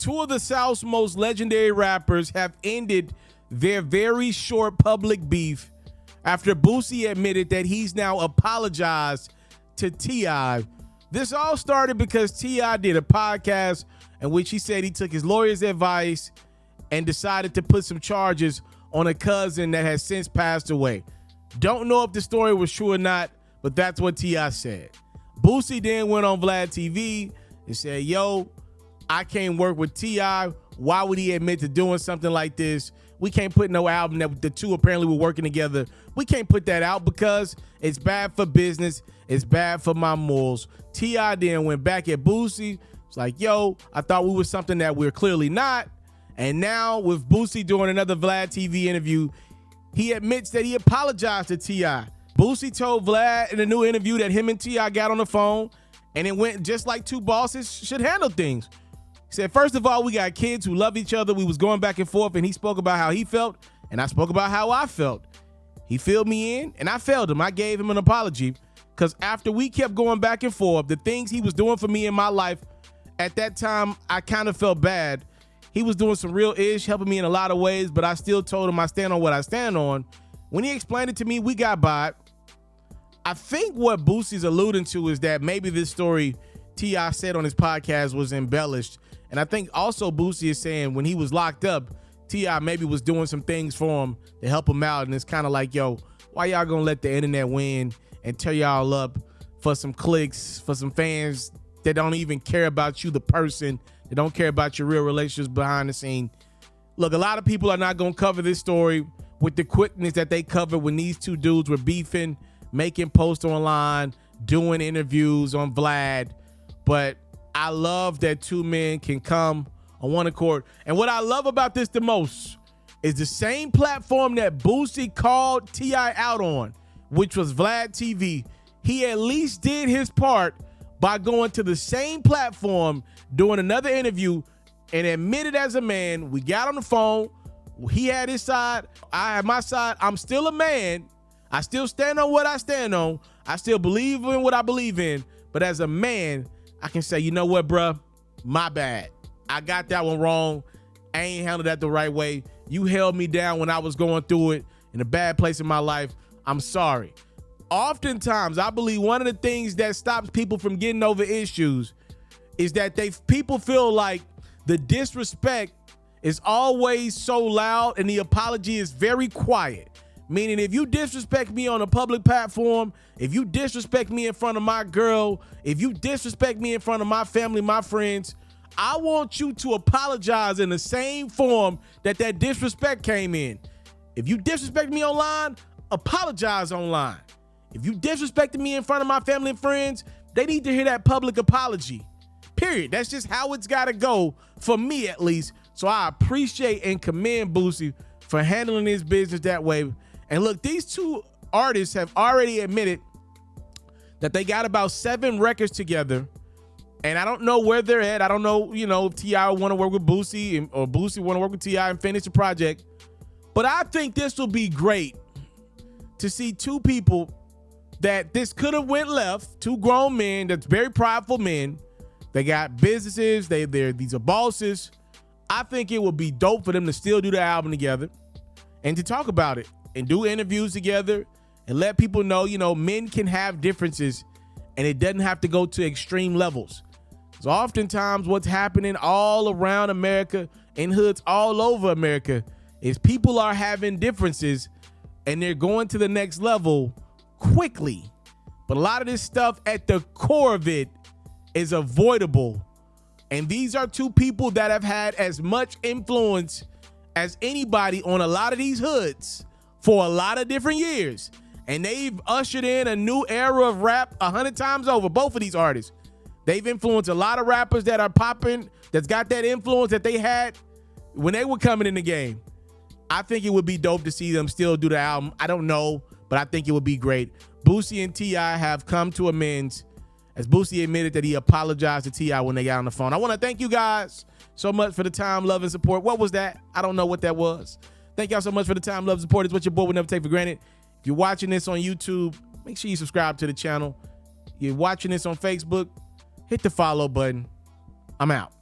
Two of the South's most legendary rappers have ended their very short public beef after Boosie admitted that he's now apologized to T.I. This all started because T.I. did a podcast in which he said he took his lawyer's advice and decided to put some charges on a cousin that has since passed away. Don't know if the story was true or not, but that's what T.I. said. Boosie then went on Vlad TV and said, yo, I can't work with T.I. Why would he admit to doing something like this? We can't put no album that the two apparently were working together. We can't put that out because it's bad for business. It's bad for my morals. T.I. then went back at Boosie. It's like, yo, I thought we were something that we're clearly not. And now with Boosie doing another Vlad TV interview, he admits that he apologized to T.I. Boosie told Vlad in a new interview that him and T.I. got on the phone and it went just like two bosses should handle things. He said, first of all, we got kids who love each other. We was going back and forth, and he spoke about how he felt, and I spoke about how I felt. He filled me in, and I failed him. I gave him an apology because after we kept going back and forth, the things he was doing for me in my life, at that time, I kind of felt bad. He was doing some real ish, helping me in a lot of ways, but I still told him I stand on what I stand on. When he explained it to me, we got by it. I think what Boosie's alluding to is that maybe this story T.I. said on his podcast was embellished. And I think also Boosie is saying when he was locked up, T.I. maybe was doing some things for him to help him out. And it's kind of like, yo, why y'all gonna let the internet win and tear y'all up for some clicks, for some fans that don't even care about you, the person, that don't care about your real relationships behind the scene. Look, a lot of people are not gonna cover this story with the quickness that they covered when these two dudes were beefing, making posts online, doing interviews on Vlad. But I love that two men can come on one accord. And what I love about this the most is the same platform that Boosie called T.I. out on, which was Vlad TV. He at least did his part by going to the same platform, doing another interview, and admitted as a man. We got on the phone. He had his side. I had my side. I'm still a man. I still stand on what I stand on. I still believe in what I believe in. But as a man, I can say, you know what, bruh? My bad. I got that one wrong. I ain't handled that the right way. You held me down when I was going through it in a bad place in my life. I'm sorry. Oftentimes, I believe one of the things that stops people from getting over issues is that people feel like the disrespect is always so loud and the apology is very quiet. Meaning if you disrespect me on a public platform, if you disrespect me in front of my girl, if you disrespect me in front of my family, my friends, I want you to apologize in the same form that disrespect came in. If you disrespect me online, apologize online. If you disrespected me in front of my family and friends, they need to hear that public apology. Period. That's just how it's got to go, for me at least. So I appreciate and commend Boosie for handling his business that way. And look, these two artists have already admitted that they got about 7 records together. And I don't know where they're at. I don't know, if T.I. want to work with Boosie or Boosie want to work with T.I. and finish the project. But I think this will be great to see two people that this could have went left, two grown men that's very prideful men. They got businesses. These are bosses. I think it would be dope for them to still do the album together and to talk about it and do interviews together and let people know, men can have differences and it doesn't have to go to extreme levels. So oftentimes what's happening all around America, in hoods all over America, is people are having differences and they're going to the next level quickly. But a lot of this stuff at the core of it is avoidable. And these are two people that have had as much influence as anybody on a lot of these hoods for a lot of different years. And they've ushered in a new era of rap 100 times over, both of these artists. They've influenced a lot of rappers that are popping, that's got that influence that they had when they were coming in the game. I think it would be dope to see them still do the album. I don't know, but I think it would be great. Boosie and T.I. have come to amends, as Boosie admitted that he apologized to T.I. when they got on the phone. I want to thank you guys so much for the time, love, and support. What was that? I don't know what that was. Thank y'all so much for the time, love, and support. It's what your boy would never take for granted. If you're watching this on YouTube, make sure you subscribe to the channel. You're watching this on Facebook, hit the follow button. I'm out.